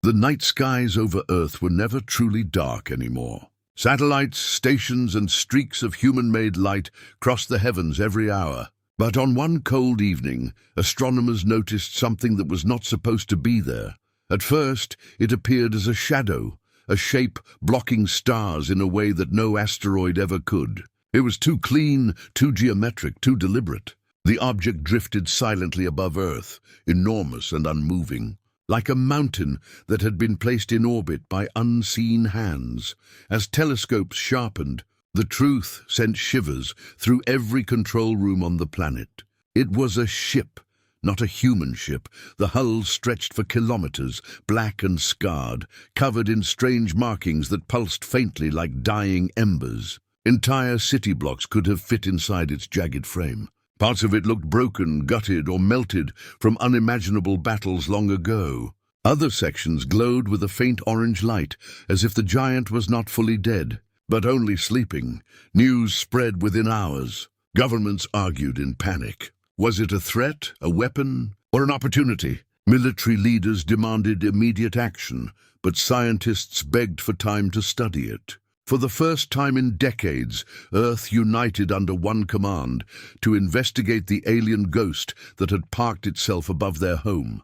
The night skies over Earth were never truly dark anymore. Satellites, stations, and streaks of human-made light crossed the heavens every hour. But on one cold evening, astronomers noticed something that was not supposed to be there. At first, it appeared as a shadow, a shape blocking stars in a way that no asteroid ever could. It was too clean, too geometric, too deliberate. The object drifted silently above Earth, enormous and unmoving, like a mountain that had been placed in orbit by unseen hands. As telescopes sharpened, the truth sent shivers through every control room on the planet. It was a ship, not a human ship. The hull stretched for kilometers, black and scarred, covered in strange markings that pulsed faintly like dying embers. Entire city blocks could have fit inside its jagged frame. Parts of it looked broken, gutted, or melted from unimaginable battles long ago. Other sections glowed with a faint orange light, as if the giant was not fully dead, but only sleeping. News spread within hours. Governments argued in panic. Was it a threat, a weapon, or an opportunity? Military leaders demanded immediate action, but scientists begged for time to study it. For the first time in decades, Earth united under one command to investigate the alien ghost that had parked itself above their home.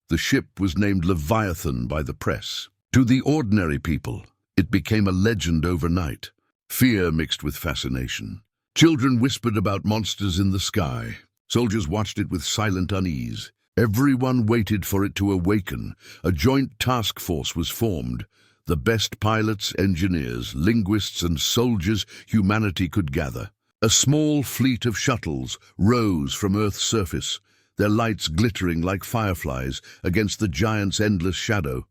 The ship was named Leviathan by the press. To the ordinary people, it became a legend overnight. Fear mixed with fascination. Children whispered about monsters in the sky. Soldiers watched it with silent unease. Everyone waited for it to awaken. A joint task force was formed. The best pilots, engineers, linguists, and soldiers humanity could gather. A small fleet of shuttles rose from Earth's surface, their lights glittering like fireflies against the giant's endless shadow.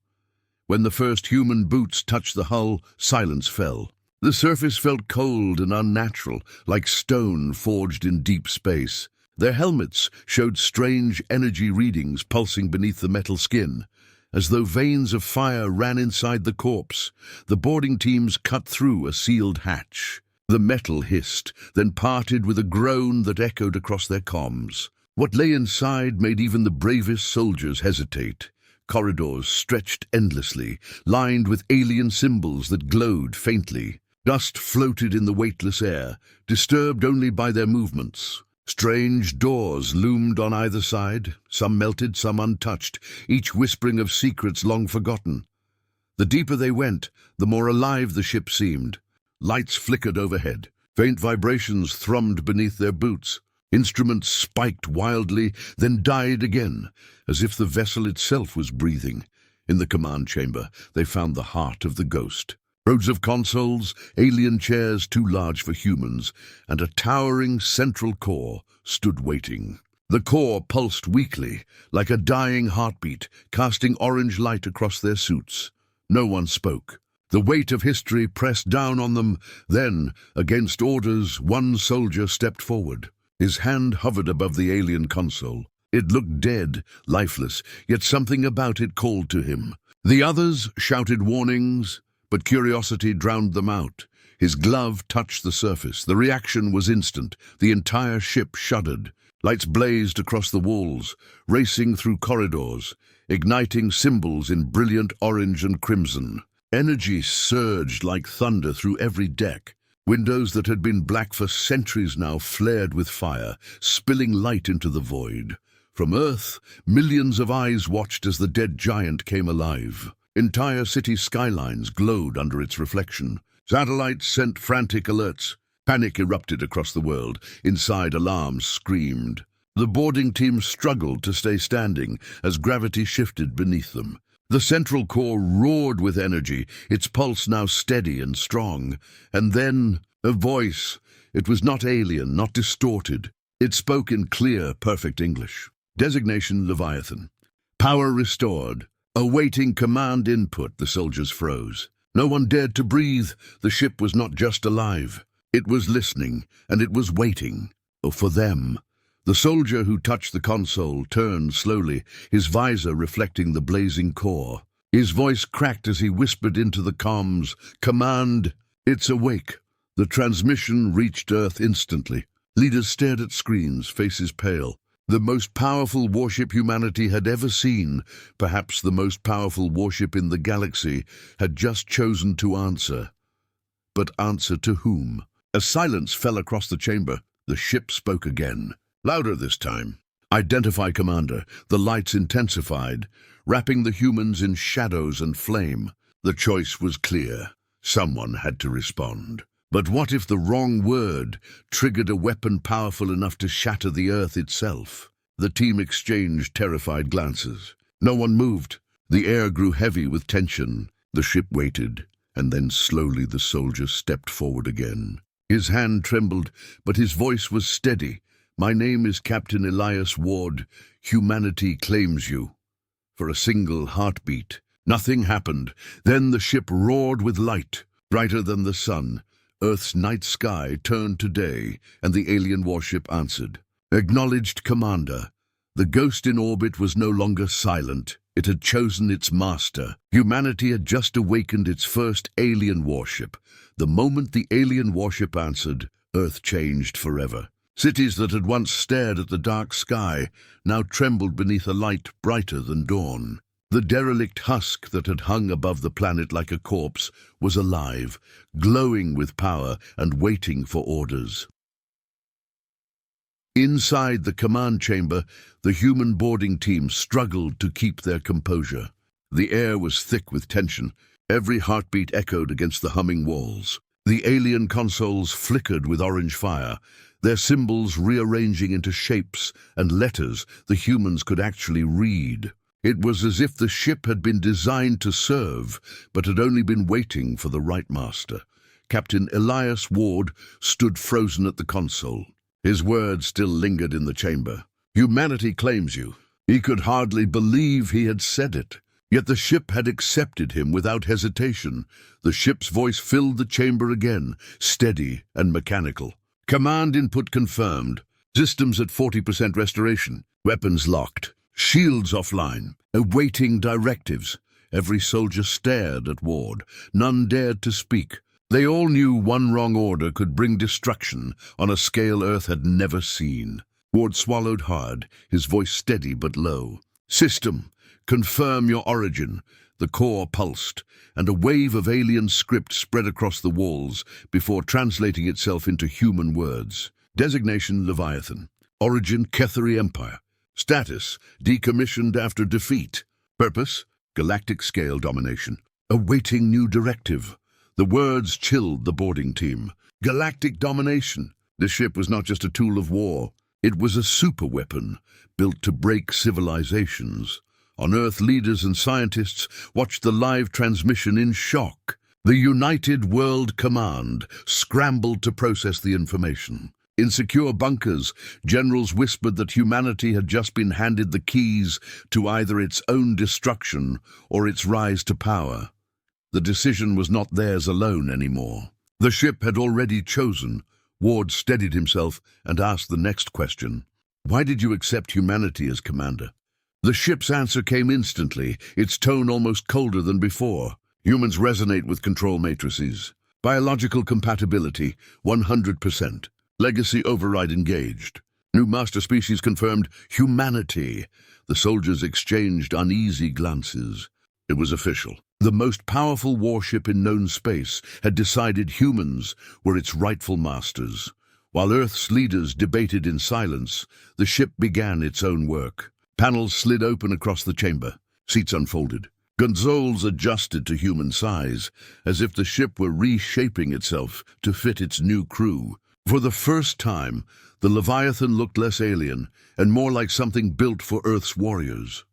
When the first human boots touched the hull, silence fell. The surface felt cold and unnatural, like stone forged in deep space. Their helmets showed strange energy readings pulsing beneath the metal skin, as though veins of fire ran inside the corpse. The boarding teams cut through a sealed hatch. The metal hissed, then parted with a groan that echoed across their comms. What lay inside made even the bravest soldiers hesitate. Corridors stretched endlessly, lined with alien symbols that glowed faintly. Dust floated in the weightless air, disturbed only by their movements. Strange doors loomed on either side, some melted, some untouched, each whispering of secrets long forgotten. The deeper they went, the more alive the ship seemed. Lights flickered overhead. Faint vibrations thrummed beneath their boots. Instruments spiked wildly, then died again, as if the vessel itself was breathing. In the command chamber, they found the heart of the ghost. Rows of consoles, alien chairs too large for humans, and a towering central core stood waiting. The core pulsed weakly, like a dying heartbeat, casting orange light across their suits. No one spoke. The weight of history pressed down on them. Then, against orders, one soldier stepped forward. His hand hovered above the alien console. It looked dead, lifeless, yet something about it called to him. The others shouted warnings, but curiosity drowned them out. His glove touched the surface. The reaction was instant. The entire ship shuddered. Lights blazed across the walls, racing through corridors, igniting symbols in brilliant orange and crimson. Energy surged like thunder through every deck. Windows that had been black for centuries now flared with fire, spilling light into the void. From Earth, millions of eyes watched as the dead giant came alive. Entire city skylines glowed under its reflection. Satellites sent frantic alerts. Panic erupted across the world. Inside, alarms screamed. The boarding team struggled to stay standing as gravity shifted beneath them. The central core roared with energy, its pulse now steady and strong. And then, a voice. It was not alien, not distorted. It spoke in clear, perfect English. Designation Leviathan. Power restored. Awaiting command input, the soldiers froze. No one dared to breathe. The ship was not just alive. It was listening, and it was waiting. Oh, for them. The soldier who touched the console turned slowly, his visor reflecting the blazing core. His voice cracked as he whispered into the comms, "Command, it's awake." The transmission reached Earth instantly. Leaders stared at screens, faces pale. The most powerful warship humanity had ever seen, perhaps the most powerful warship in the galaxy, had just chosen to answer. But answer to whom? As silence fell across the chamber, the ship spoke again. Louder this time. Identify commander. The lights intensified, wrapping the humans in shadows and flame. The choice was clear. Someone had to respond. But what if the wrong word triggered a weapon powerful enough to shatter the Earth itself? The team exchanged terrified glances. No one moved. The air grew heavy with tension. The ship waited, and then slowly the soldier stepped forward again. His hand trembled, but his voice was steady. My name is Captain Elias Ward. Humanity claims you. For a single heartbeat. Nothing happened. Then the ship roared with light, brighter than the sun. Earth's night sky turned to day, and the alien warship answered. Acknowledged commander. The ghost in orbit was no longer silent. It had chosen its master. Humanity had just awakened its first alien warship. The moment the alien warship answered, Earth changed forever. Cities that had once stared at the dark sky now trembled beneath a light brighter than dawn. The derelict husk that had hung above the planet like a corpse was alive, glowing with power and waiting for orders. Inside the command chamber, the human boarding team struggled to keep their composure. The air was thick with tension. Every heartbeat echoed against the humming walls. The alien consoles flickered with orange fire, their symbols rearranging into shapes and letters the humans could actually read. It was as if the ship had been designed to serve, but had only been waiting for the right master. Captain Elias Ward stood frozen at the console. His words still lingered in the chamber. Humanity claims you. He could hardly believe he had said it. Yet the ship had accepted him without hesitation. The ship's voice filled the chamber again, steady and mechanical. Command input confirmed. Systems at 40% restoration. Weapons locked. Shields offline, awaiting directives. Every soldier stared at Ward. None dared to speak. They all knew one wrong order could bring destruction on a scale Earth had never seen. Ward swallowed hard, his voice steady but low. System, confirm your origin. The core pulsed, and a wave of alien script spread across the walls before translating itself into human words. Designation Leviathan. Origin Ketheri Empire. Status, decommissioned after defeat. Purpose, galactic scale domination. Awaiting new directive. The words chilled the boarding team. Galactic domination. The ship was not just a tool of war. It was a superweapon, built to break civilizations. On Earth, leaders and scientists watched the live transmission in shock. The United World Command scrambled to process the information. In secure bunkers, generals whispered that humanity had just been handed the keys to either its own destruction or its rise to power. The decision was not theirs alone anymore. The ship had already chosen. Ward steadied himself and asked the next question. Why did you accept humanity as commander? The ship's answer came instantly, its tone almost colder than before. Humans resonate with control matrices. Biological compatibility, 100%. Legacy override engaged. New master species confirmed. Humanity. The soldiers exchanged uneasy glances. It was official. The most powerful warship in known space had decided humans were its rightful masters. While Earth's leaders debated in silence, the ship began its own work. Panels slid open across the chamber. Seats unfolded. Consoles adjusted to human size, as if the ship were reshaping itself to fit its new crew. For the first time, the Leviathan looked less alien and more like something built for Earth's warriors.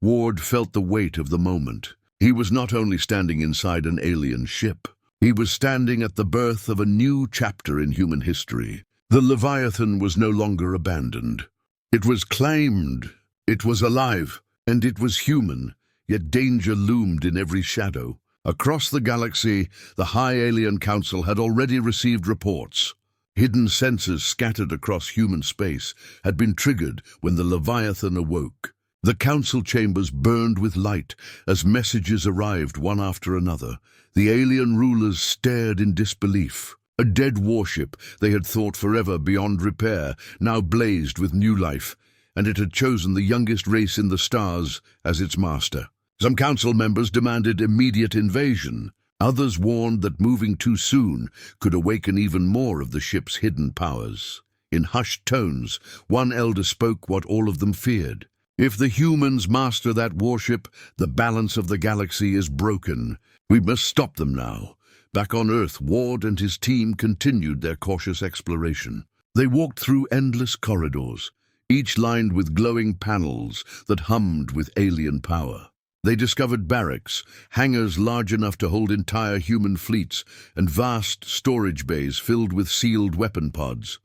Ward felt the weight of the moment. He was not only standing inside an alien ship, he was standing at the birth of a new chapter in human history. The Leviathan was no longer abandoned. It was claimed, it was alive, and it was human, yet danger loomed in every shadow. Across the galaxy, the High Alien Council had already received reports. Hidden sensors scattered across human space had been triggered when the Leviathan awoke. The council chambers burned with light as messages arrived one after another. The alien rulers stared in disbelief. A dead warship they had thought forever beyond repair now blazed with new life, and it had chosen the youngest race in the stars as its master. Some council members demanded immediate invasion. Others warned that moving too soon could awaken even more of the ship's hidden powers. In hushed tones, one elder spoke what all of them feared. If the humans master that warship, the balance of the galaxy is broken. We must stop them now. Back on Earth, Ward and his team continued their cautious exploration. They walked through endless corridors, each lined with glowing panels that hummed with alien power. They discovered barracks, hangars large enough to hold entire human fleets, and vast storage bays filled with sealed weapon pods.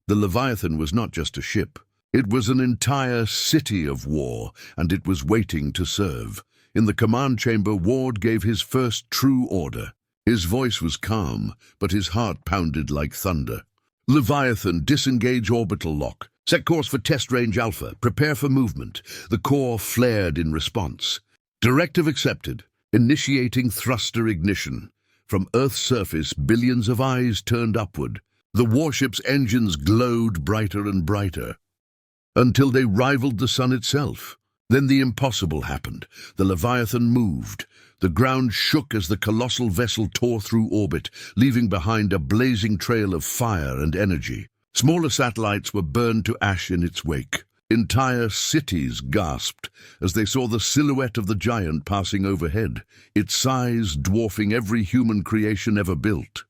The Leviathan was not just a ship. It was an entire city of war, and it was waiting to serve. In the command chamber, Ward gave his first true order. His voice was calm, but his heart pounded like thunder. Leviathan, disengage orbital lock. Set course for test range Alpha. Prepare for movement. The core flared in response. Directive accepted. Initiating thruster ignition. From Earth's surface, billions of eyes turned upward. The warship's engines glowed brighter and brighter, until they rivaled the sun itself. Then the impossible happened. The Leviathan moved. The ground shook as the colossal vessel tore through orbit, leaving behind a blazing trail of fire and energy. Smaller satellites were burned to ash in its wake. Entire cities gasped as they saw the silhouette of the giant passing overhead, its size dwarfing every human creation ever built.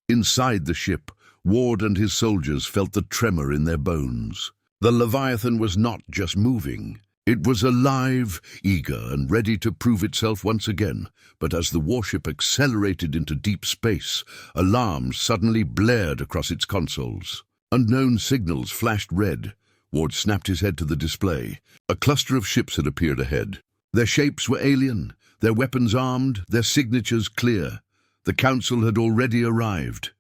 Inside the ship, Ward and his soldiers felt the tremor in their bones. The Leviathan was not just moving. It was alive, eager, and ready to prove itself once again. But as the warship accelerated into deep space, alarms suddenly blared across its consoles. Unknown signals flashed red. Ward snapped his head to the display. A cluster of ships had appeared ahead. Their shapes were alien, their weapons armed, their signatures clear. The Council had already arrived.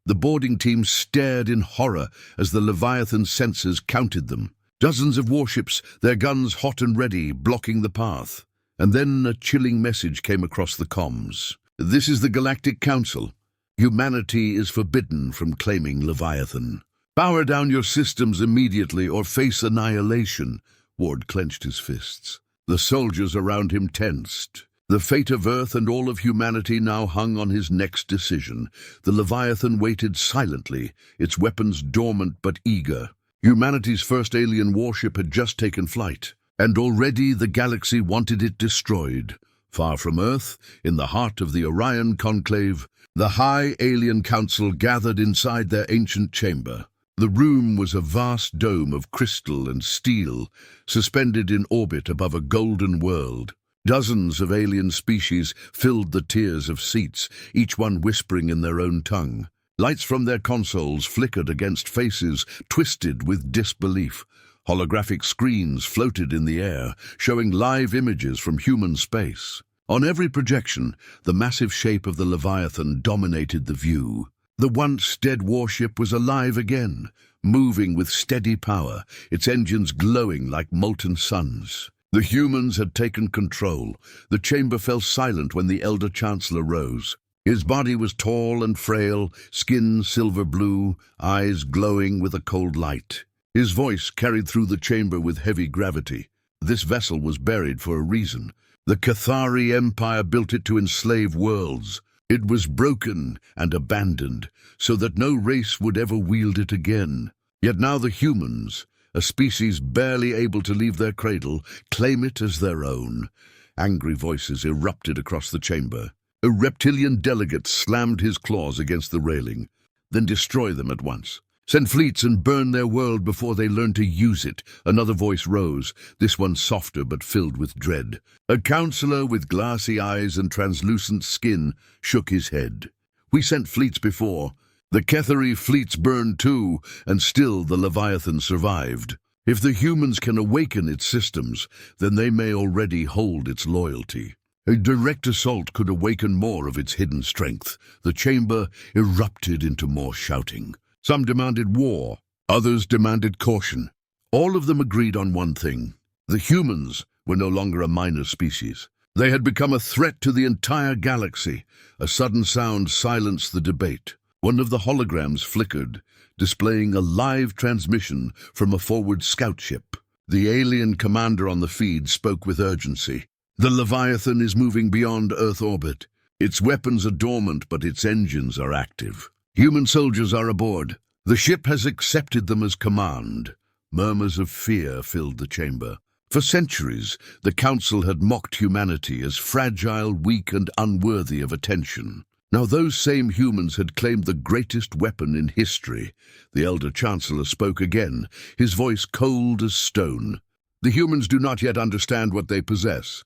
The boarding team stared in horror as the Leviathan's sensors counted them. Dozens of warships, their guns hot and ready, blocking the path. And then a chilling message came across the comms. This is the Galactic Council. Humanity is forbidden from claiming Leviathan. Power down your systems immediately or face annihilation. Ward clenched his fists. The soldiers around him tensed. The fate of Earth and all of humanity now hung on his next decision. The Leviathan waited silently, its weapons dormant but eager. Humanity's first alien warship had just taken flight, and already the galaxy wanted it destroyed. Far from Earth, in the heart of the Orion Conclave, the High Alien Council gathered inside their ancient chamber. The room was a vast dome of crystal and steel, suspended in orbit above a golden world. Dozens of alien species filled the tiers of seats, each one whispering in their own tongue. Lights from their consoles flickered against faces twisted with disbelief. Holographic screens floated in the air, showing live images from human space. On every projection, the massive shape of the Leviathan dominated the view. The once dead warship was alive again, moving with steady power, its engines glowing like molten suns. The humans had taken control. The chamber fell silent when the Elder Chancellor rose. His body was tall and frail, skin silver blue, eyes glowing with a cold light. His voice carried through the chamber with heavy gravity. This vessel was buried for a reason. The Cathari Empire built it to enslave worlds. It was broken and abandoned, so that no race would ever wield it again. Yet now the humans, a species barely able to leave their cradle, claim it as their own. Angry voices erupted across the chamber. A reptilian delegate slammed his claws against the railing. Then destroy them at once. Send fleets and burn their world before they learn to use it. Another voice rose, this one softer but filled with dread. A counselor with glassy eyes and translucent skin shook his head. We sent fleets before. The Cathari fleets burned too, and still the Leviathan survived. If the humans can awaken its systems, then they may already hold its loyalty. A direct assault could awaken more of its hidden strength. The chamber erupted into more shouting. Some demanded war, others demanded caution. All of them agreed on one thing. The humans were no longer a minor species. They had become a threat to the entire galaxy. A sudden sound silenced the debate. One of the holograms flickered, displaying a live transmission from a forward scout ship. The alien commander on the feed spoke with urgency. "The Leviathan is moving beyond Earth orbit. Its weapons are dormant, but its engines are active. Human soldiers are aboard. The ship has accepted them as command." Murmurs of fear filled the chamber. For centuries, the Council had mocked humanity as fragile, weak, and unworthy of attention. Now those same humans had claimed the greatest weapon in history. The Elder Chancellor spoke again, his voice cold as stone. "The humans do not yet understand what they possess.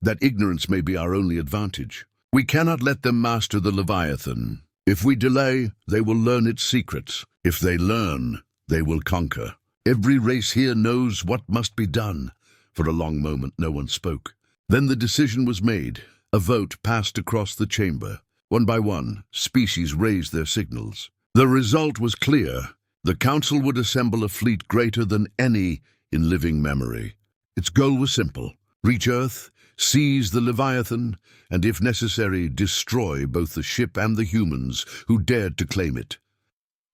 That ignorance may be our only advantage. We cannot let them master the Leviathan. If we delay, they will learn its secrets. If they learn, they will conquer. Every race here knows what must be done." For a long moment, no one spoke. Then the decision was made. A vote passed across the chamber. One by one, species raised their signals. The result was clear. The Council would assemble a fleet greater than any in living memory. Its goal was simple: reach Earth, seize the Leviathan, and if necessary, destroy both the ship and the humans who dared to claim it.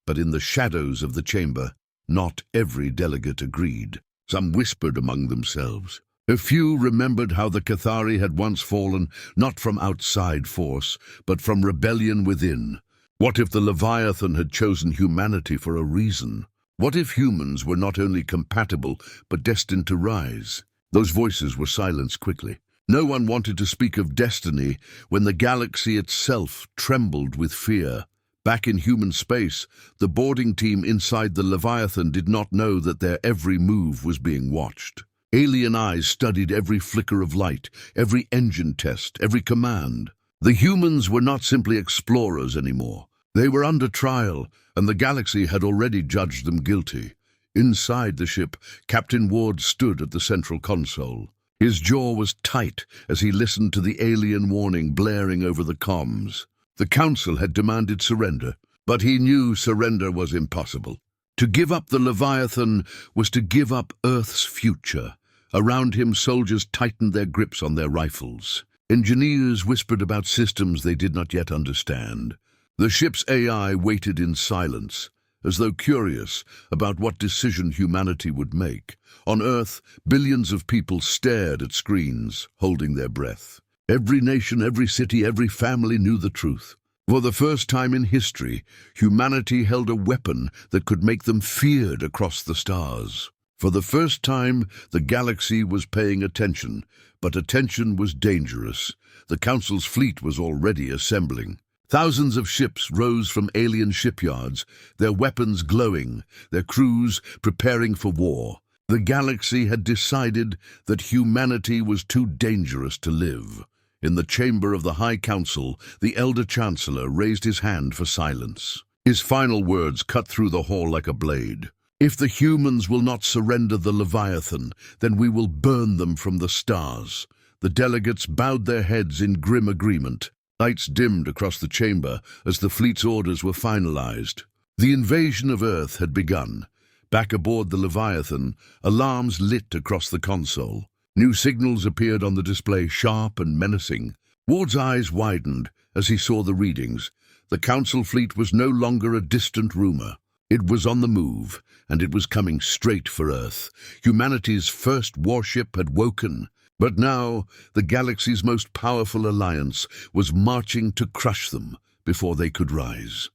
But in the shadows of the chamber, not every delegate agreed. Some whispered among themselves. A few remembered how the Cathari had once fallen, not from outside force, but from rebellion within. What if the Leviathan had chosen humanity for a reason? What if humans were not only compatible, but destined to rise? Those voices were silenced quickly. No one wanted to speak of destiny when the galaxy itself trembled with fear. Back in human space, the boarding team inside the Leviathan did not know that their every move was being watched. Alien eyes studied every flicker of light, every engine test, every command. The humans were not simply explorers anymore. They were under trial, and the galaxy had already judged them guilty. Inside the ship, Captain Ward stood at the central console. His jaw was tight as he listened to the alien warning blaring over the comms. The Council had demanded surrender, but he knew surrender was impossible. To give up the Leviathan was to give up Earth's future. Around him, soldiers tightened their grips on their rifles. Engineers whispered about systems they did not yet understand. The ship's AI waited in silence, as though curious about what decision humanity would make. On Earth, billions of people stared at screens, holding their breath. Every nation, every city, every family knew the truth. For the first time in history, humanity held a weapon that could make them feared across the stars. For the first time, the galaxy was paying attention, but attention was dangerous. The Council's fleet was already assembling. Thousands of ships rose from alien shipyards, their weapons glowing, their crews preparing for war. The galaxy had decided that humanity was too dangerous to live. In the chamber of the High Council, the Elder Chancellor raised his hand for silence. His final words cut through the hall like a blade. "If the humans will not surrender the Leviathan, then we will burn them from the stars." The delegates bowed their heads in grim agreement. Lights dimmed across the chamber as the fleet's orders were finalized. The invasion of Earth had begun. Back aboard the Leviathan, alarms lit across the console. New signals appeared on the display, sharp and menacing. Ward's eyes widened as he saw the readings. The Council fleet was no longer a distant rumor. It was on the move, and it was coming straight for Earth. Humanity's first warship had woken, but now the galaxy's most powerful alliance was marching to crush them before they could rise.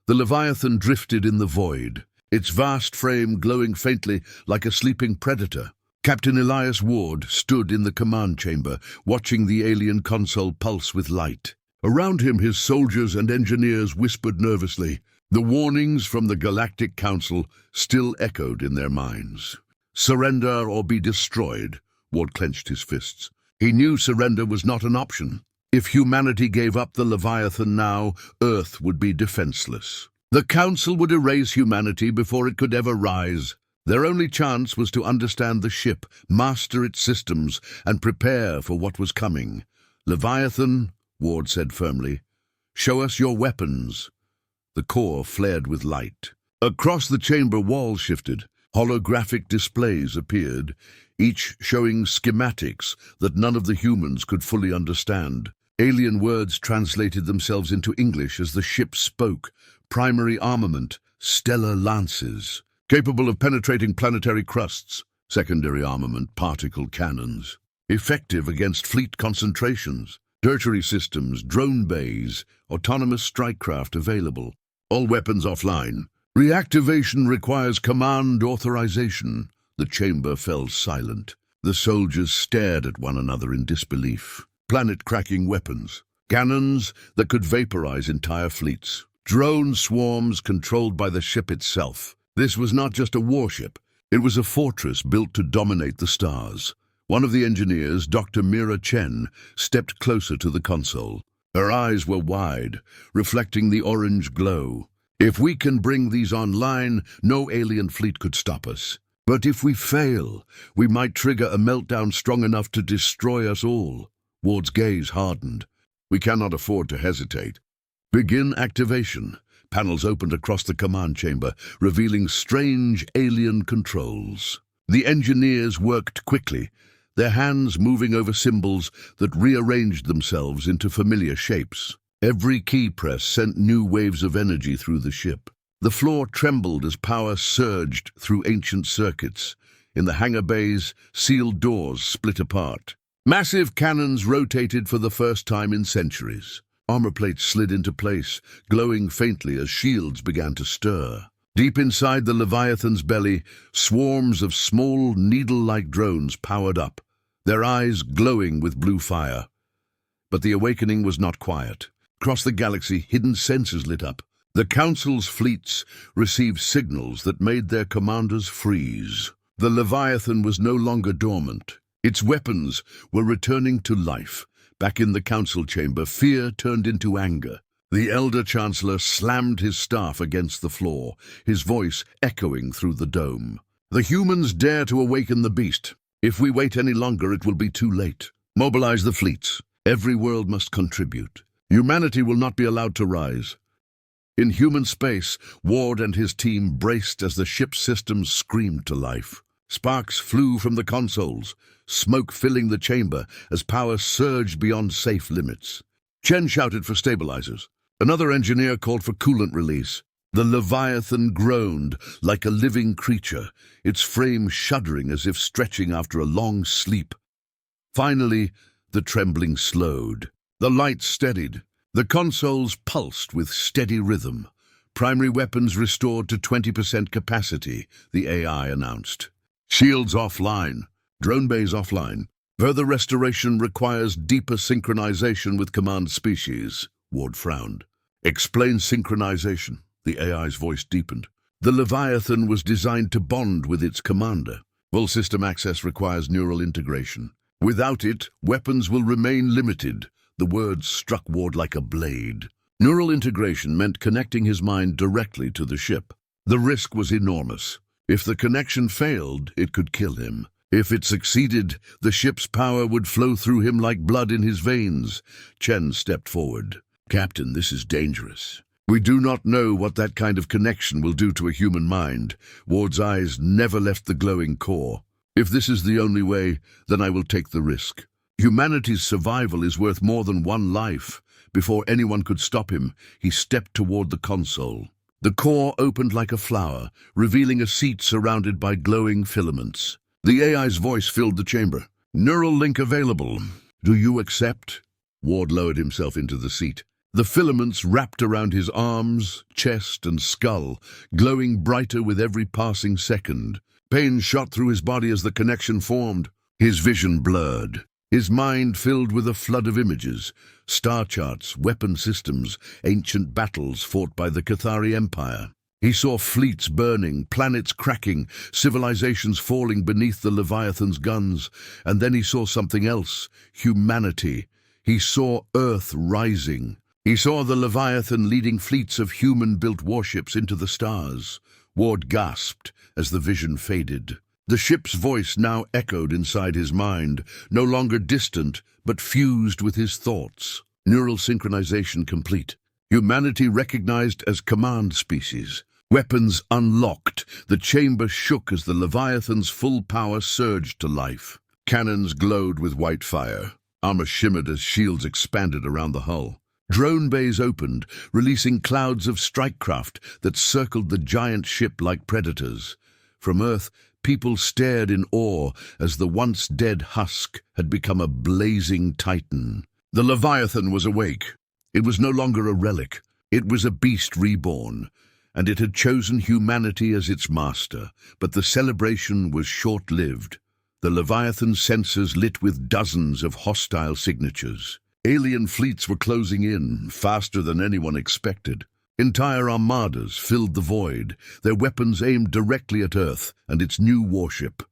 The Leviathan drifted in the void, its vast frame glowing faintly like a sleeping predator. Captain Elias Ward stood in the command chamber, watching the alien console pulse with light. Around him, his soldiers and engineers whispered nervously. The warnings from the Galactic Council still echoed in their minds. Surrender or be destroyed, Ward clenched his fists. He knew surrender was not an option. If humanity gave up the Leviathan now, Earth would be defenseless. The Council would erase humanity before it could ever rise. Their only chance was to understand the ship, master its systems, and prepare for what was coming. "Leviathan," Ward said firmly, "show us your weapons." The core flared with light. Across the chamber, walls shifted. Holographic displays appeared, each showing schematics that none of the humans could fully understand. Alien words translated themselves into English as the ship spoke. Primary armament, stellar lances, capable of penetrating planetary crusts. Secondary armament, particle cannons, effective against fleet concentrations. Tertiary systems, drone bays, autonomous strike craft available. All weapons offline. Reactivation requires command authorization. The chamber fell silent. The soldiers stared at one another in disbelief. Planet-cracking weapons. Cannons that could vaporize entire fleets. Drone swarms controlled by the ship itself. This was not just a warship. It was a fortress built to dominate the stars. One of the engineers, Dr. Mira Chen, stepped closer to the console. Her eyes were wide, reflecting the orange glow. If we can bring these online, no alien fleet could stop us. But if we fail, we might trigger a meltdown strong enough to destroy us all. Ward's gaze hardened. We cannot afford to hesitate. Begin activation. Panels opened across the command chamber, revealing strange alien controls. The engineers worked quickly, their hands moving over symbols that rearranged themselves into familiar shapes. Every key press sent new waves of energy through the ship. The floor trembled as power surged through ancient circuits. In the hangar bays, sealed doors split apart. Massive cannons rotated for the first time in centuries. Armor plates slid into place, glowing faintly as shields began to stir. Deep inside the Leviathan's belly, swarms of small, needle-like drones powered up, their eyes glowing with blue fire. But the awakening was not quiet. Across the galaxy, hidden sensors lit up. The Council's fleets received signals that made their commanders freeze. The Leviathan was no longer dormant. Its weapons were returning to life. Back in the Council chamber, fear turned into anger. The Elder Chancellor slammed his staff against the floor, his voice echoing through the dome. The humans dare to awaken the beast. If we wait any longer, it will be too late. Mobilize the fleets. Every world must contribute. Humanity will not be allowed to rise. In human space, Ward and his team braced as the ship's systems screamed to life. Sparks flew from the consoles, smoke filling the chamber as power surged beyond safe limits. Chen shouted for stabilizers. Another engineer called for coolant release. The Leviathan groaned like a living creature, its frame shuddering as if stretching after a long sleep. Finally, the trembling slowed. The lights steadied. The consoles pulsed with steady rhythm. Primary weapons restored to 20% capacity, the AI announced. Shields offline. Drone bays offline. Further restoration requires deeper synchronization with command species. Ward frowned. Explain synchronization. The AI's voice deepened. The Leviathan was designed to bond with its commander. Full system access requires neural integration. Without it, weapons will remain limited. The words struck Ward like a blade. Neural integration meant connecting his mind directly to the ship. The risk was enormous. If the connection failed, it could kill him. If it succeeded, the ship's power would flow through him like blood in his veins. Chen stepped forward. Captain, this is dangerous. We do not know what that kind of connection will do to a human mind. Ward's eyes never left the glowing core. If this is the only way, then I will take the risk. Humanity's survival is worth more than one life. Before anyone could stop him, he stepped toward the console. The core opened like a flower, revealing a seat surrounded by glowing filaments. The AI's voice filled the chamber. Neural link available. Do you accept? Ward lowered himself into the seat. The filaments wrapped around his arms, chest, and skull, glowing brighter with every passing second. Pain shot through his body as the connection formed. His vision blurred. His mind filled with a flood of images, star charts, weapon systems, ancient battles fought by the Cathari Empire. He saw fleets burning, planets cracking, civilizations falling beneath the Leviathan's guns, and then he saw something else, humanity. He saw Earth rising. He saw the Leviathan leading fleets of human-built warships into the stars. Ward gasped as the vision faded. The ship's voice now echoed inside his mind, no longer distant, but fused with his thoughts. Neural synchronization complete. Humanity recognized as command species. Weapons unlocked, the chamber shook as the Leviathan's full power surged to life. Cannons glowed with white fire. Armor shimmered as shields expanded around the hull. Drone bays opened, releasing clouds of strike-craft that circled the giant ship like predators. From Earth, people stared in awe as the once dead husk had become a blazing titan. The Leviathan was awake. It was no longer a relic. It was a beast reborn, and it had chosen humanity as its master. But the celebration was short-lived. The Leviathan's sensors lit with dozens of hostile signatures. Alien fleets were closing in, faster than anyone expected. Entire armadas filled the void, their weapons aimed directly at Earth and its new warship.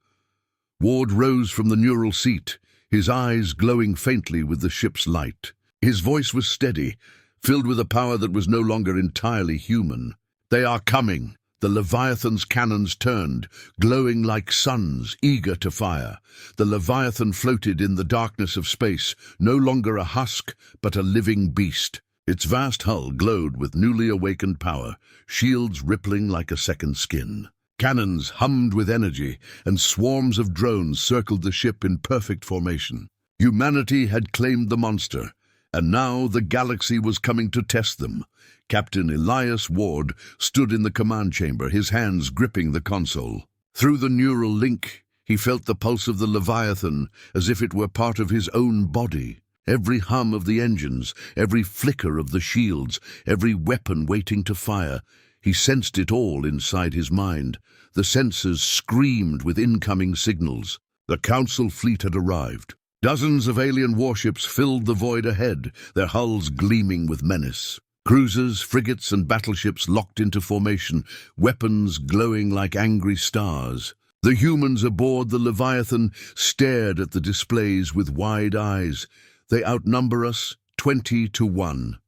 Ward rose from the neural seat, his eyes glowing faintly with the ship's light. His voice was steady, filled with a power that was no longer entirely human. "They are coming." The Leviathan's cannons turned, glowing like suns, eager to fire. The Leviathan floated in the darkness of space, no longer a husk, but a living beast. Its vast hull glowed with newly awakened power, shields rippling like a second skin. Cannons hummed with energy, and swarms of drones circled the ship in perfect formation. Humanity had claimed the monster, and now the galaxy was coming to test them. Captain Elias Ward stood in the command chamber, his hands gripping the console. Through the neural link, he felt the pulse of the Leviathan as if it were part of his own body. Every hum of the engines, every flicker of the shields, every weapon waiting to fire, he sensed it all inside his mind. The sensors screamed with incoming signals. The Council fleet had arrived. Dozens of alien warships filled the void ahead, their hulls gleaming with menace. Cruisers, frigates, and battleships locked into formation, weapons glowing like angry stars. The humans aboard the Leviathan stared at the displays with wide eyes. "They outnumber us 20 to 1,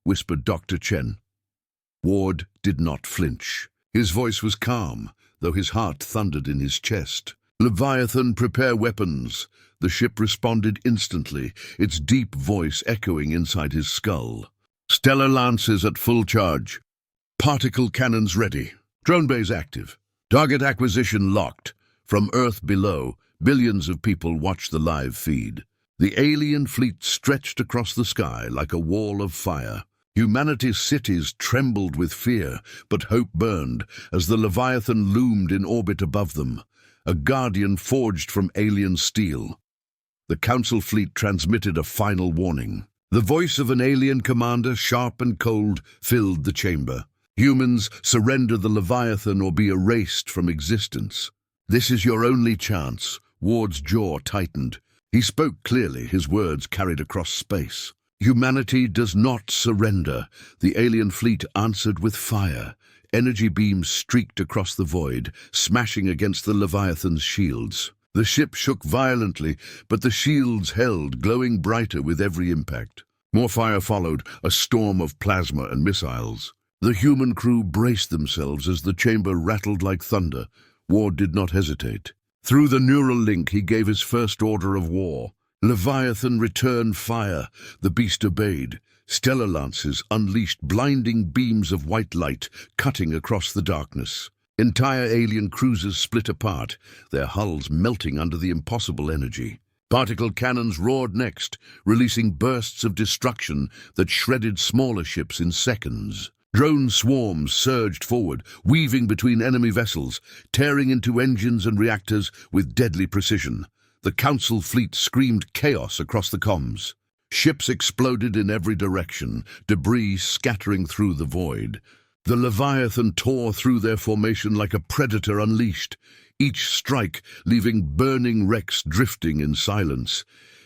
whispered Dr. Chen. Ward did not flinch. His voice was calm, though his heart thundered in his chest. "Leviathan, prepare weapons." The ship responded instantly, its deep voice echoing inside his skull. "Stellar lances at full charge. Particle cannons ready. Drone bays active. Target acquisition locked." From Earth below, billions of people watched the live feed. The alien fleet stretched across the sky like a wall of fire. Humanity's cities trembled with fear, but hope burned as the Leviathan loomed in orbit above them, a guardian forged from alien steel. The Council fleet transmitted a final warning. The voice of an alien commander, sharp and cold, filled the chamber. "Humans, surrender the Leviathan or be erased from existence. This is your only chance." Ward's jaw tightened. He spoke clearly, his words carried across space. "Humanity does not surrender." The alien fleet answered with fire. Energy beams streaked across the void, smashing against the Leviathan's shields. The ship shook violently, but the shields held, glowing brighter with every impact. More fire followed, a storm of plasma and missiles. The human crew braced themselves as the chamber rattled like thunder. Ward did not hesitate. Through the neural link, he gave his first order of war. "Leviathan, return fire." The beast obeyed. Stellar lances unleashed blinding beams of white light, cutting across the darkness. Entire alien cruisers split apart, their hulls melting under the impossible energy. Particle cannons roared next, releasing bursts of destruction that shredded smaller ships in seconds. Drone swarms surged forward, weaving between enemy vessels, tearing into engines and reactors with deadly precision. The Council fleet screamed chaos across the comms. Ships exploded in every direction, debris scattering through the void. The Leviathan tore through their formation like a predator unleashed, each strike leaving burning wrecks drifting in silence.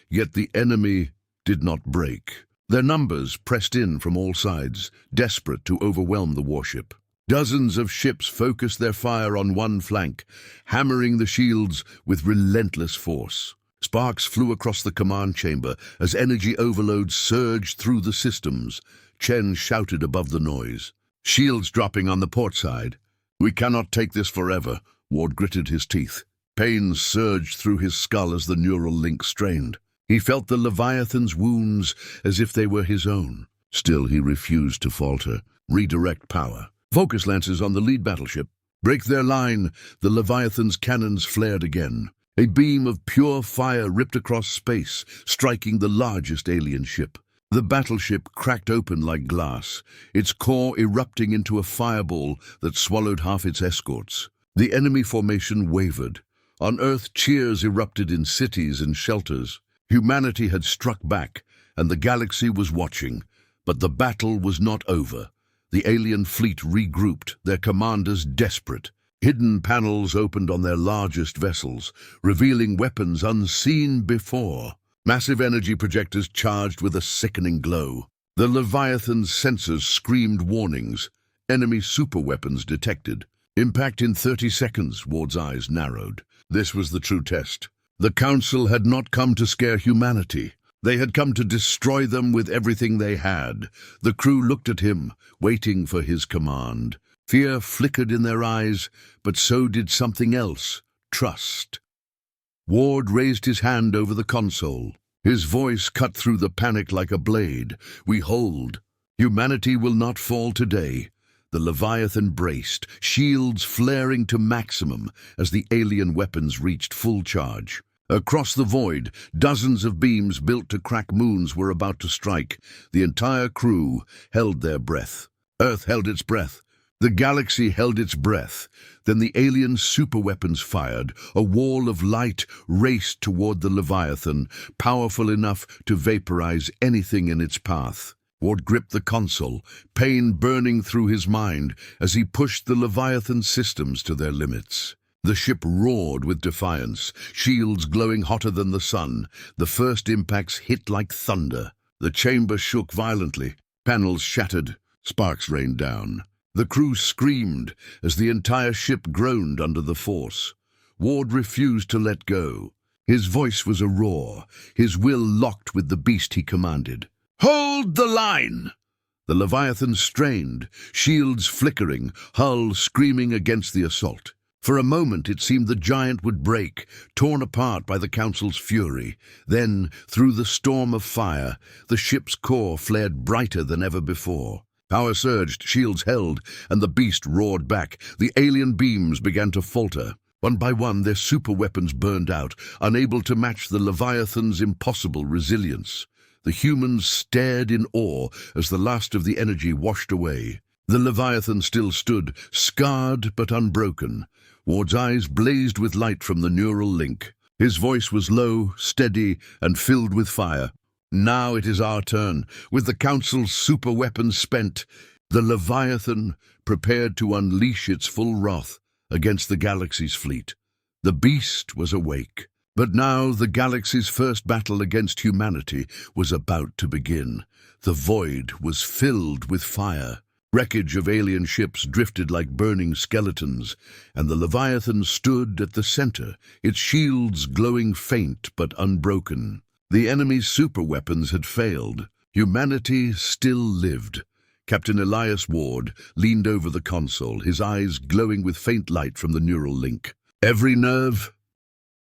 Yet the enemy did not break. Their numbers pressed in from all sides, desperate to overwhelm the warship. Dozens of ships focused their fire on one flank, hammering the shields with relentless force. Sparks flew across the command chamber as energy overload surged through the systems. Chen shouted above the noise. "Shields dropping on the port side." "We cannot take this forever." Ward gritted his teeth. Pain surged through his skull as the neural link strained. He felt the Leviathan's wounds as if they were his own. Still, he refused to falter. "Redirect power." Focus lances on the lead battleship. Break their line. The Leviathan's cannons flared again. A beam of pure fire ripped across space, striking the largest alien ship. The battleship cracked open like glass, its core erupting into a fireball that swallowed half its escorts. The enemy formation wavered. On Earth, cheers erupted in cities and shelters. Humanity had struck back, and the galaxy was watching. But the battle was not over. The alien fleet regrouped, their commanders desperate. Hidden panels opened on their largest vessels, revealing weapons unseen before. Massive energy projectors charged with a sickening glow. The Leviathan's sensors screamed warnings. Enemy superweapons detected. Impact in 30 seconds, Ward's eyes narrowed. This was the true test. The Council had not come to scare humanity. They had come to destroy them with everything they had. The crew looked at him, waiting for his command. Fear flickered in their eyes, but so did something else, trust. Ward raised his hand over the console. His voice cut through the panic like a blade. We hold. Humanity will not fall today. The Leviathan braced, shields flaring to maximum as the alien weapons reached full charge. Across the void, dozens of beams built to crack moons were about to strike. The entire crew held their breath. Earth held its breath. The galaxy held its breath. Then the alien superweapons fired. A wall of light raced toward the Leviathan, powerful enough to vaporize anything in its path. Ward gripped the console, pain burning through his mind as he pushed the Leviathan systems to their limits. The ship roared with defiance, shields glowing hotter than the sun. The first impacts hit like thunder. The chamber shook violently. Panels shattered. Sparks rained down. The crew screamed as the entire ship groaned under the force. Ward refused to let go. His voice was a roar, his will locked with the beast he commanded. "Hold the line!" The Leviathan strained, shields flickering, hull screaming against the assault. For a moment it seemed the giant would break, torn apart by the Council's fury. Then, through the storm of fire, the ship's core flared brighter than ever before. Power surged, shields held, and the beast roared back. The alien beams began to falter. One by one, their superweapons burned out, unable to match the Leviathan's impossible resilience. The humans stared in awe as the last of the energy washed away. The Leviathan still stood, scarred but unbroken. Ward's eyes blazed with light from the neural link. His voice was low, steady, and filled with fire. "Now it is our turn. With the Council's superweapons spent, the Leviathan prepared to unleash its full wrath against the galaxy's fleet. The beast was awake. But now the galaxy's first battle against humanity was about to begin. The void was filled with fire. Wreckage of alien ships drifted like burning skeletons, and the Leviathan stood at the center, its shields glowing faint but unbroken. The enemy's superweapons had failed. Humanity still lived. Captain Elias Ward leaned over the console, his eyes glowing with faint light from the neural link. Every nerve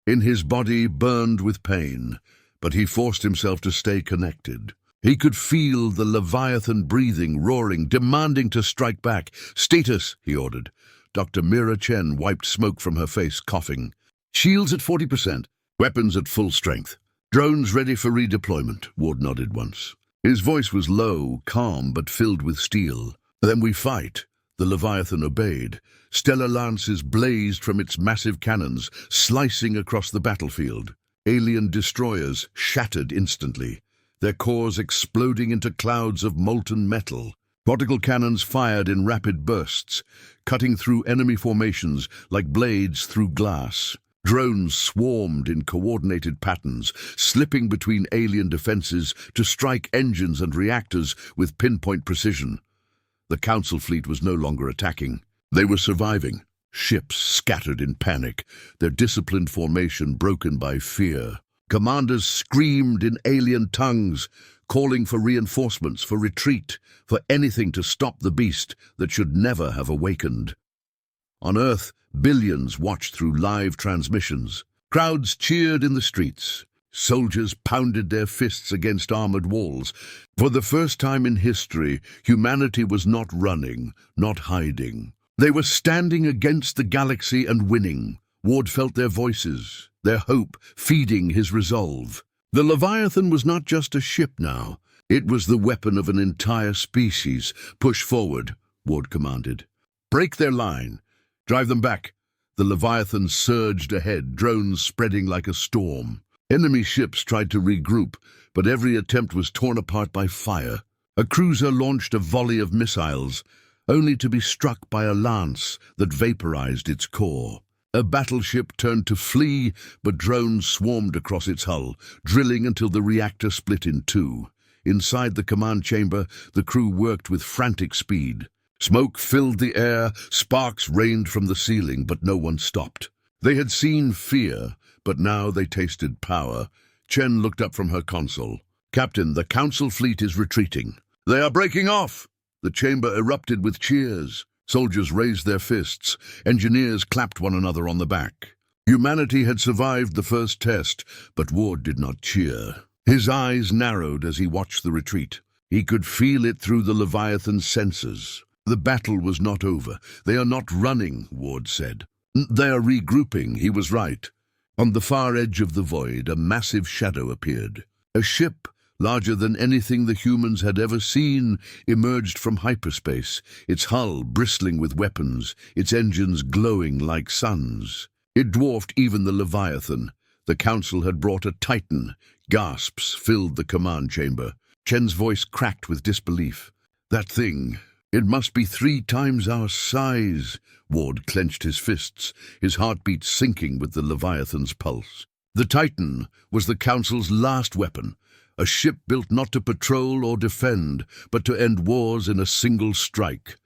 in his body burned with pain, but he forced himself to stay connected. He could feel the Leviathan breathing, roaring, demanding to strike back. "Status," he ordered. Dr. Mira Chen wiped smoke from her face, coughing. "Shields at 40%, weapons at full strength. Drones ready for redeployment," Ward nodded once. His voice was low, calm, but filled with steel. "Then we fight." The Leviathan obeyed. Stellar lances blazed from its massive cannons, slicing across the battlefield. Alien destroyers shattered instantly, their cores exploding into clouds of molten metal. Prodigal cannons fired in rapid bursts, cutting through enemy formations like blades through glass. Drones swarmed in coordinated patterns, slipping between alien defenses to strike engines and reactors with pinpoint precision. The Council fleet was no longer attacking. They were surviving. Ships scattered in panic, their disciplined formation broken by fear. Commanders screamed in alien tongues, calling for reinforcements, for retreat, for anything to stop the beast that should never have awakened. On Earth, billions watched through live transmissions. Crowds cheered in the streets. Soldiers pounded their fists against armored walls. For the first time in history, humanity was not running, not hiding. They were standing against the galaxy and winning. Ward felt their voices, their hope, feeding his resolve. The Leviathan was not just a ship now. It was the weapon of an entire species. Push forward, Ward commanded. Break their line. Drive them back. The Leviathan surged ahead, drones spreading like a storm. Enemy ships tried to regroup, but every attempt was torn apart by fire. A cruiser launched a volley of missiles, only to be struck by a lance that vaporized its core. A battleship turned to flee, but drones swarmed across its hull, drilling until the reactor split in two. Inside the command chamber, the crew worked with frantic speed. Smoke filled the air, sparks rained from the ceiling, but no one stopped. They had seen fear, but now they tasted power. Chen looked up from her console. "Captain, the Council fleet is retreating." "They are breaking off!" The chamber erupted with cheers. Soldiers raised their fists. Engineers clapped one another on the back. Humanity had survived the first test, but Ward did not cheer. His eyes narrowed as he watched the retreat. He could feel it through the Leviathan's senses. The battle was not over. "They are not running," Ward said. "They are regrouping." He was right. On the far edge of the void, a massive shadow appeared. A ship, larger than anything the humans had ever seen, emerged from hyperspace, its hull bristling with weapons, its engines glowing like suns. It dwarfed even the Leviathan. The Council had brought a Titan. Gasps filled the command chamber. Chen's voice cracked with disbelief. "That thing, it must be 3 times our size." Ward clenched his fists, his heartbeat sinking with the Leviathan's pulse. The Titan was the Council's last weapon, a ship built not to patrol or defend, but to end wars in a single strike.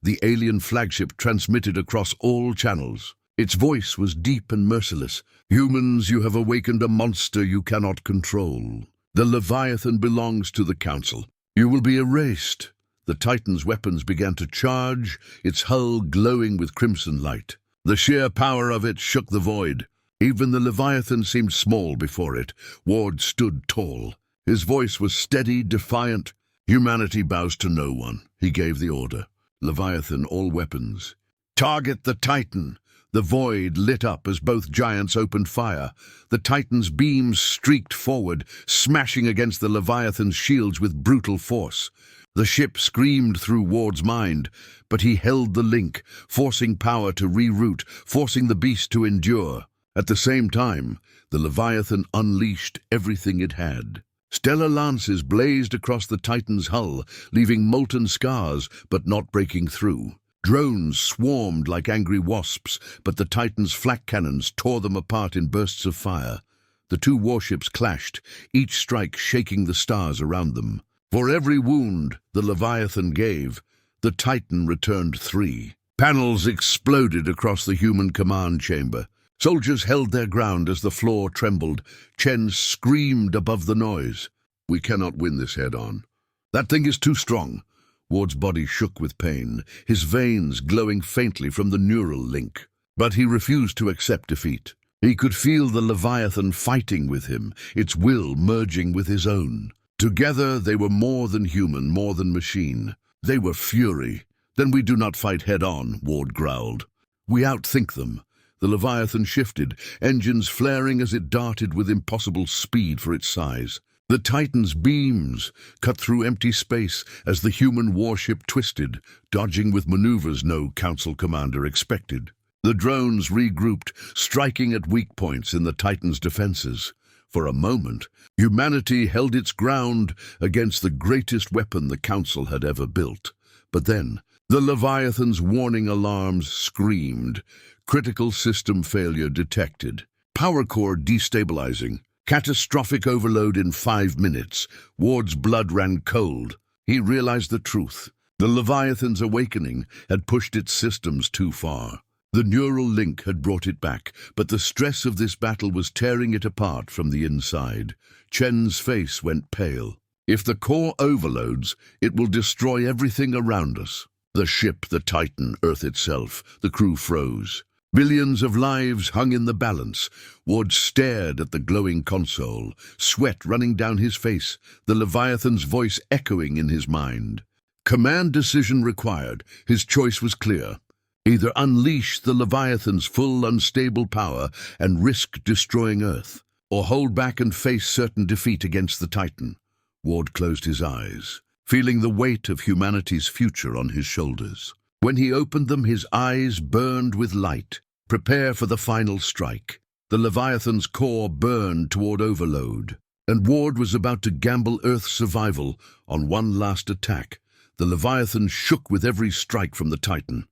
The alien flagship transmitted across all channels. Its voice was deep and merciless. "Humans, you have awakened a monster you cannot control. The Leviathan belongs to the Council. You will be erased." The Titan's weapons began to charge, its hull glowing with crimson light. The sheer power of it shook the void. Even the Leviathan seemed small before it. Ward stood tall. His voice was steady, defiant. "Humanity bows to no one." He gave the order. "Leviathan, all weapons. Target the Titan." The void lit up as both giants opened fire. The Titan's beams streaked forward, smashing against the Leviathan's shields with brutal force. The ship screamed through Ward's mind, but he held the link, forcing power to reroute, forcing the beast to endure. At the same time, the Leviathan unleashed everything it had. Stellar lances blazed across the Titan's hull, leaving molten scars, but not breaking through. Drones swarmed like angry wasps, but the Titan's flak cannons tore them apart in bursts of fire. The 2 warships clashed, each strike shaking the stars around them. For every wound the Leviathan gave, the Titan returned 3. Panels exploded across the human command chamber. Soldiers held their ground as the floor trembled. Chen screamed above the noise. "We cannot win this head-on. That thing is too strong." Ward's body shook with pain, his veins glowing faintly from the neural link. But he refused to accept defeat. He could feel the Leviathan fighting with him, its will merging with his own. Together they were more than human, more than machine. They were fury. "Then we do not fight head-on," Ward growled. "We outthink them." The Leviathan shifted, engines flaring as it darted with impossible speed for its size. The Titan's beams cut through empty space as the human warship twisted, dodging with maneuvers no Council commander expected. The drones regrouped, striking at weak points in the Titan's defenses. For a moment, humanity held its ground against the greatest weapon the Council had ever built. But then, the Leviathan's warning alarms screamed. Critical system failure detected. Power core destabilizing. Catastrophic overload in 5 minutes. Ward's blood ran cold. He realized the truth. The Leviathan's awakening had pushed its systems too far. The neural link had brought it back, but the stress of this battle was tearing it apart from the inside. Chen's face went pale. "If the core overloads, it will destroy everything around us." The ship, the Titan, Earth itself, the crew froze. Billions of lives hung in the balance. Ward stared at the glowing console, sweat running down his face, the Leviathan's voice echoing in his mind. Command decision required. His choice was clear. Either unleash the Leviathan's full unstable power and risk destroying Earth, or hold back and face certain defeat against the Titan. Ward closed his eyes, feeling the weight of humanity's future on his shoulders. When he opened them, his eyes burned with light. Prepare for the final strike. The Leviathan's core burned toward overload, and Ward was about to gamble Earth's survival on one last attack. The Leviathan shook with every strike from the Titan.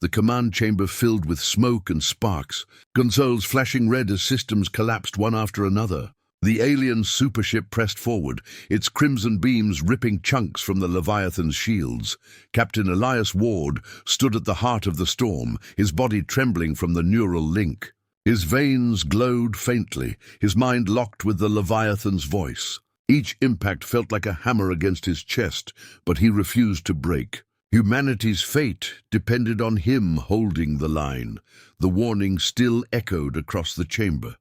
The command chamber filled with smoke and sparks, consoles flashing red as systems collapsed one after another. The alien supership pressed forward, its crimson beams ripping chunks from the Leviathan's shields. Captain Elias Ward stood at the heart of the storm, his body trembling from the neural link. His veins glowed faintly, his mind locked with the Leviathan's voice. Each impact felt like a hammer against his chest, but he refused to break. Humanity's fate depended on him holding the line. The warning still echoed across the chamber.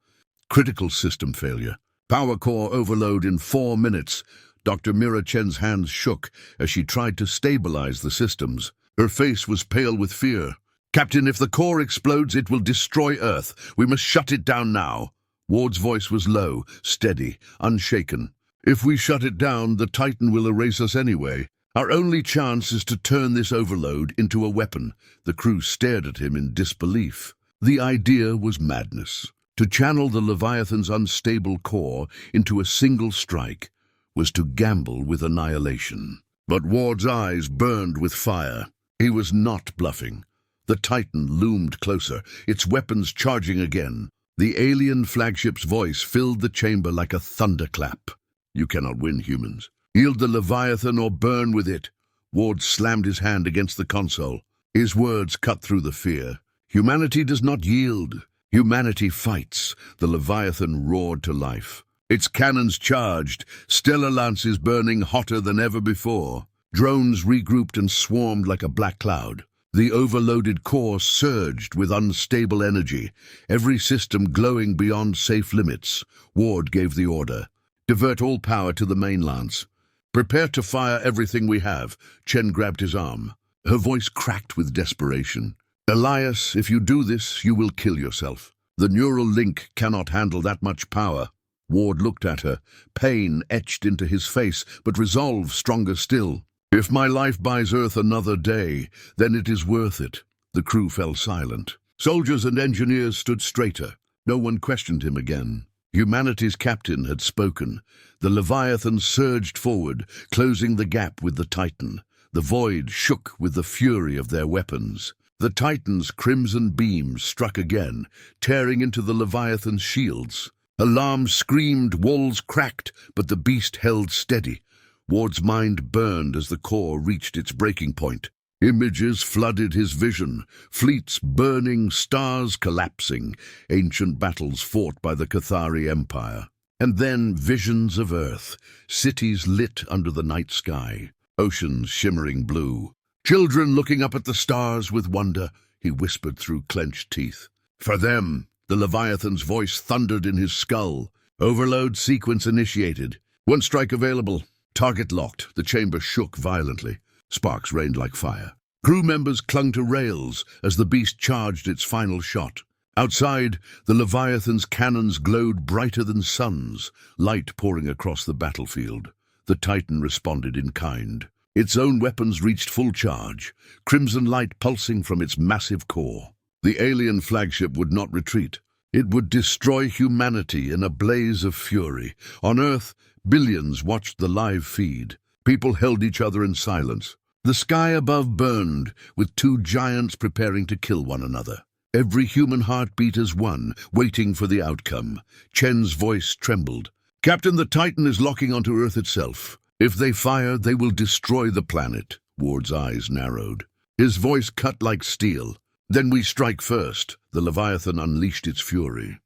Critical system failure. Power core overload in 4 minutes. Dr. Mira Chen's hands shook as she tried to stabilize the systems. Her face was pale with fear. Captain, if the core explodes, it will destroy Earth. We must shut it down now. Ward's voice was low, steady, unshaken. If we shut it down, the Titan will erase us anyway. Our only chance is to turn this overload into a weapon. The crew stared at him in disbelief. The idea was madness. To channel the Leviathan's unstable core into a single strike was to gamble with annihilation. But Ward's eyes burned with fire. He was not bluffing. The Titan loomed closer, its weapons charging again. The alien flagship's voice filled the chamber like a thunderclap. You cannot win, humans. Yield the Leviathan or burn with it. Ward slammed his hand against the console. His words cut through the fear. Humanity does not yield. Humanity fights. The Leviathan roared to life. Its cannons charged. Stellar lances burning hotter than ever before. Drones regrouped and swarmed like a black cloud. The overloaded core surged with unstable energy, every system glowing beyond safe limits. Ward gave the order. Divert all power to the main lance. Prepare to fire everything we have. Chen grabbed his arm. Her voice cracked with desperation. Elias, if you do this, you will kill yourself. The neural link cannot handle that much power. Ward looked at her, pain etched into his face, but resolve stronger still. If my life buys Earth another day, then it is worth it. The crew fell silent. Soldiers and engineers stood straighter. No one questioned him again. Humanity's captain had spoken. The Leviathan surged forward, closing the gap with the Titan. The void shook with the fury of their weapons. The Titan's crimson beams struck again, tearing into the Leviathan's shields. Alarms screamed, walls cracked, but the beast held steady. Ward's mind burned as the core reached its breaking point. Images flooded his vision, fleets burning, stars collapsing, ancient battles fought by the Cathari Empire. And then visions of Earth, cities lit under the night sky, oceans shimmering blue. Children looking up at the stars with wonder, he whispered through clenched teeth. For them, the Leviathan's voice thundered in his skull. Overload sequence initiated. One strike available. Target locked. The chamber shook violently. Sparks rained like fire. Crew members clung to rails as the beast charged its final shot. Outside, the Leviathan's cannons glowed brighter than suns, light pouring across the battlefield. The Titan responded in kind. Its own weapons reached full charge, crimson light pulsing from its massive core. The alien flagship would not retreat. It would destroy humanity in a blaze of fury. On Earth, billions watched the live feed. People held each other in silence. The sky above burned, with two giants preparing to kill one another. Every human heart beat as one, waiting for the outcome. Chen's voice trembled. Captain, the Titan is locking onto Earth itself. If they fire, they will destroy the planet. Ward's eyes narrowed. His voice cut like steel. Then we strike first. The Leviathan unleashed its fury.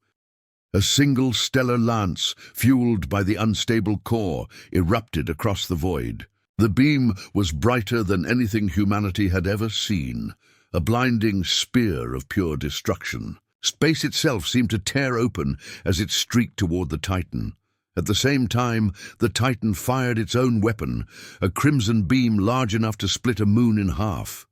A single stellar lance, fueled by the unstable core, erupted across the void. The beam was brighter than anything humanity had ever seen. a blinding spear of pure destruction. Space itself seemed to tear open as it streaked toward the Titan. At the same time, the Titan fired its own weapon, a crimson beam large enough to split a moon in half.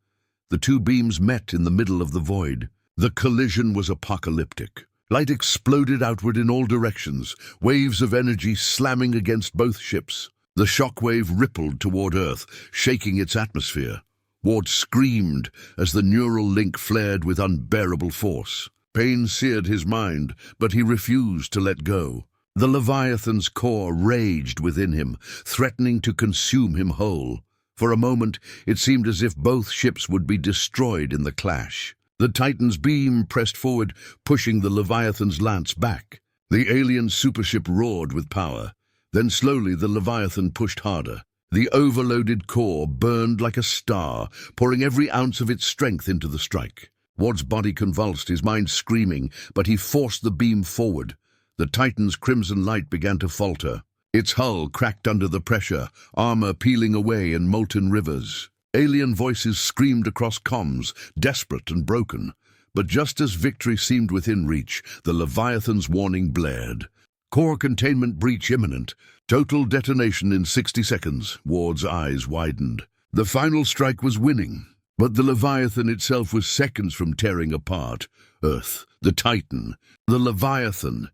The two beams met in the middle of the void. The collision was apocalyptic. Light exploded outward in all directions, waves of energy slamming against both ships. The shockwave rippled toward Earth, shaking its atmosphere. Ward screamed as the neural link flared with unbearable force. Pain seared his mind, but he refused to let go. The Leviathan's core raged within him, threatening to consume him whole. For a moment, it seemed as if both ships would be destroyed in the clash. The Titan's beam pressed forward, pushing the Leviathan's lance back. The alien supership roared with power. Then slowly the Leviathan pushed harder. The overloaded core burned like a star, pouring every ounce of its strength into the strike. Ward's body convulsed, his mind screaming, but he forced the beam forward. The Titan's crimson light began to falter. Its hull cracked under the pressure, armor peeling away in molten rivers. Alien voices screamed across comms, desperate and broken. But just as victory seemed within reach, the Leviathan's warning blared. Core containment breach imminent. Total detonation in 60 seconds. Ward's eyes widened. The final strike was winning, but the Leviathan itself was seconds from tearing apart. Earth, the Titan, the Leviathan.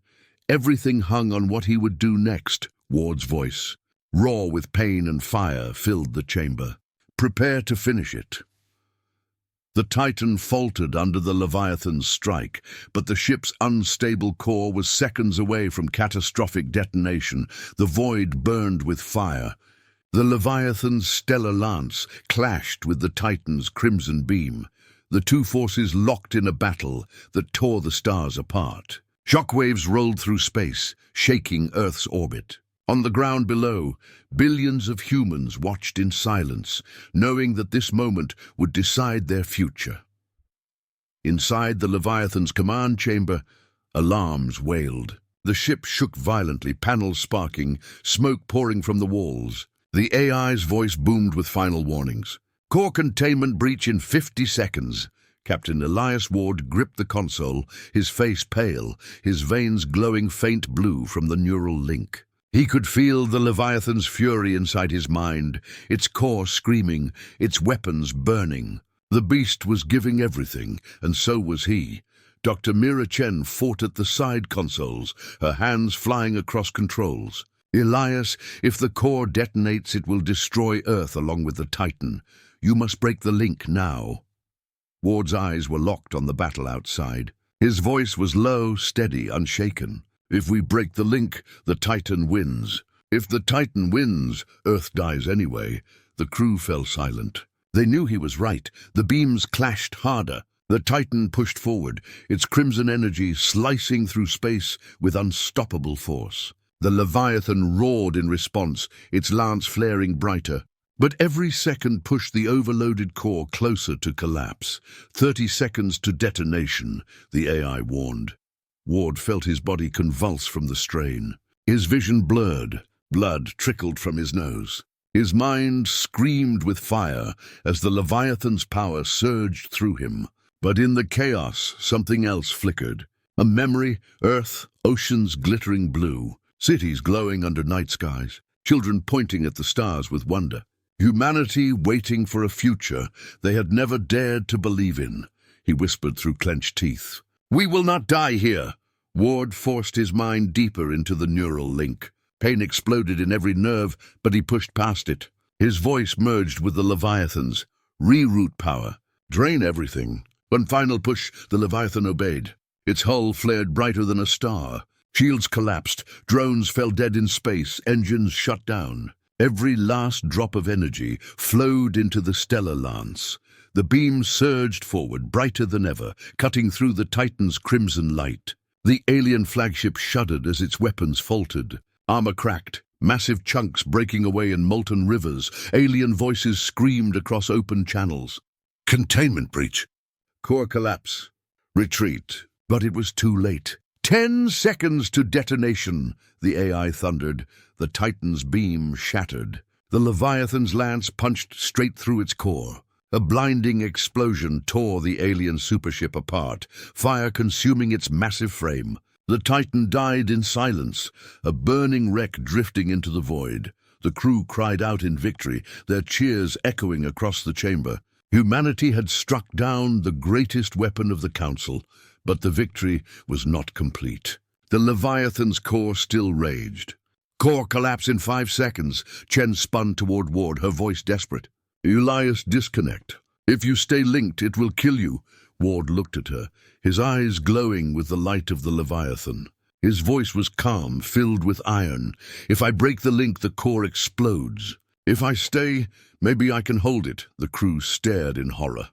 Everything hung on what he would do next. Ward's voice, raw with pain and fire, filled the chamber. Prepare to finish it. The Titan faltered under the Leviathan's strike, but the ship's unstable core was seconds away from catastrophic detonation. The void burned with fire. The Leviathan's stellar lance clashed with the Titan's crimson beam. The two forces locked in a battle that tore the stars apart. Shockwaves rolled through space, shaking Earth's orbit. On the ground below, billions of humans watched in silence, knowing that this moment would decide their future. Inside the Leviathan's command chamber, alarms wailed. The ship shook violently, panels sparking, smoke pouring from the walls. The AI's voice boomed with final warnings. Core containment breach in 50 seconds. Captain Elias Ward gripped the console, his face pale, his veins glowing faint blue from the neural link. He could feel the Leviathan's fury inside his mind, its core screaming, its weapons burning. The beast was giving everything, and so was he. Dr. Mira Chen fought at the side consoles, her hands flying across controls. Elias, if the core detonates, it will destroy Earth along with the Titan. You must break the link now. Ward's eyes were locked on the battle outside. His voice was low, steady, unshaken. If we break the link, the Titan wins. If the Titan wins, Earth dies anyway. The crew fell silent. They knew he was right. The beams clashed harder. The Titan pushed forward, its crimson energy slicing through space with unstoppable force. The Leviathan roared in response, its lance flaring brighter. But every second pushed the overloaded core closer to collapse. 30 seconds to detonation, the AI warned. Ward felt his body convulse from the strain. His vision blurred. Blood trickled from his nose. His mind screamed with fire as the Leviathan's power surged through him. But in the chaos, something else flickered. A memory, Earth, oceans glittering blue, cities glowing under night skies, children pointing at the stars with wonder. Humanity waiting for a future they had never dared to believe in, he whispered through clenched teeth. We will not die here. Ward forced his mind deeper into the neural link. Pain exploded in every nerve, but he pushed past it. His voice merged with the Leviathan's. Reroute power. Drain everything. One final push, the Leviathan obeyed. Its hull flared brighter than a star. Shields collapsed. Drones fell dead in space. Engines shut down. Every last drop of energy flowed into the stellar lance. The beam surged forward, brighter than ever, cutting through the Titan's crimson light. The alien flagship shuddered as its weapons faltered. Armor cracked, massive chunks breaking away in molten rivers. Alien voices screamed across open channels. Containment breach. Core collapse. Retreat. But it was too late. 10 seconds to detonation, the AI thundered. The Titan's beam shattered. The Leviathan's lance punched straight through its core. A blinding explosion tore the alien supership apart, fire consuming its massive frame. The Titan died in silence, a burning wreck drifting into the void. The crew cried out in victory, their cheers echoing across the chamber. Humanity had struck down the greatest weapon of the Council, but the victory was not complete. The Leviathan's core still raged. Core collapse in 5 seconds. Chen spun toward Ward, her voice desperate. Elias, disconnect. If you stay linked, it will kill you. Ward looked at her, his eyes glowing with the light of the Leviathan. His voice was calm, filled with iron. If I break the link, the core explodes. If I stay, maybe I can hold it. The crew stared in horror.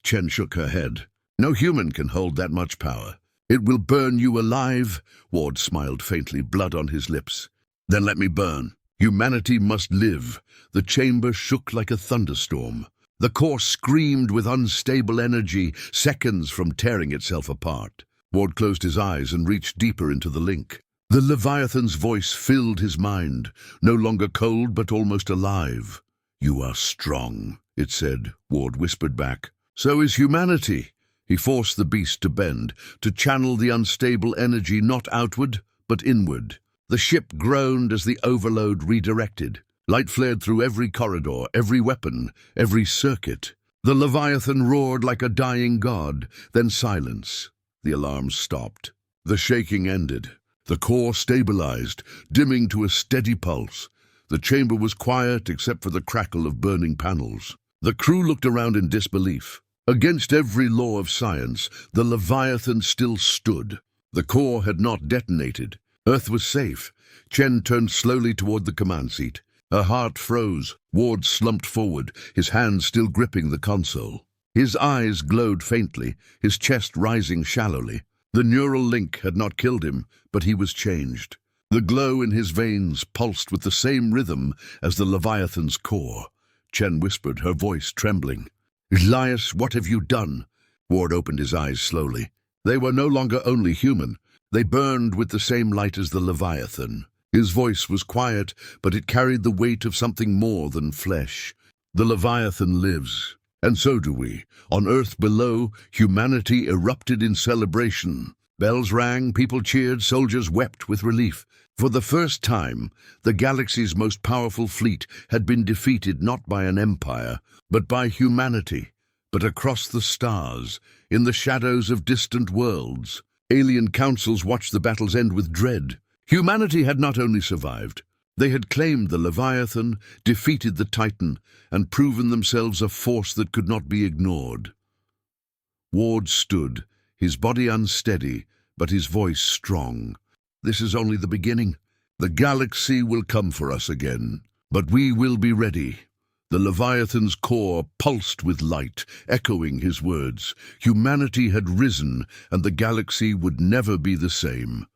Chen shook her head. No human can hold that much power. It will burn you alive. Ward smiled faintly, blood on his lips. Then let me burn. Humanity must live. The chamber shook like a thunderstorm. The core screamed with unstable energy, seconds from tearing itself apart. Ward closed his eyes and reached deeper into the link. The Leviathan's voice filled his mind, no longer cold but almost alive. You are strong, it said. Ward whispered back. So is humanity. He forced the beast to bend, to channel the unstable energy not outward, but inward. The ship groaned as the overload redirected. Light flared through every corridor, every weapon, every circuit. The Leviathan roared like a dying god, then silence. The alarms stopped. The shaking ended. The core stabilized, dimming to a steady pulse. The chamber was quiet except for the crackle of burning panels. The crew looked around in disbelief. Against every law of science, the Leviathan still stood. The core had not detonated. Earth was safe. Chen turned slowly toward the command seat. Her heart froze. Ward slumped forward, his hands still gripping the console. His eyes glowed faintly, his chest rising shallowly. The neural link had not killed him, but he was changed. The glow in his veins pulsed with the same rhythm as the Leviathan's core. Chen whispered, her voice trembling. Elias, what have you done? Ward opened his eyes slowly. They were no longer only human. They burned with the same light as the Leviathan. His voice was quiet, but it carried the weight of something more than flesh. The Leviathan lives, and so do we. On Earth below, humanity erupted in celebration. Bells rang, people cheered, soldiers wept with relief. For the first time, the galaxy's most powerful fleet had been defeated not by an empire, but by humanity. But across the stars, in the shadows of distant worlds, alien councils watched the battle's end with dread. Humanity had not only survived, they had claimed the Leviathan, defeated the Titan, and proven themselves a force that could not be ignored. Ward stood, his body unsteady, but his voice strong. This is only the beginning. The galaxy will come for us again, but we will be ready. The Leviathan's core pulsed with light, echoing his words. Humanity had risen, and the galaxy would never be the same.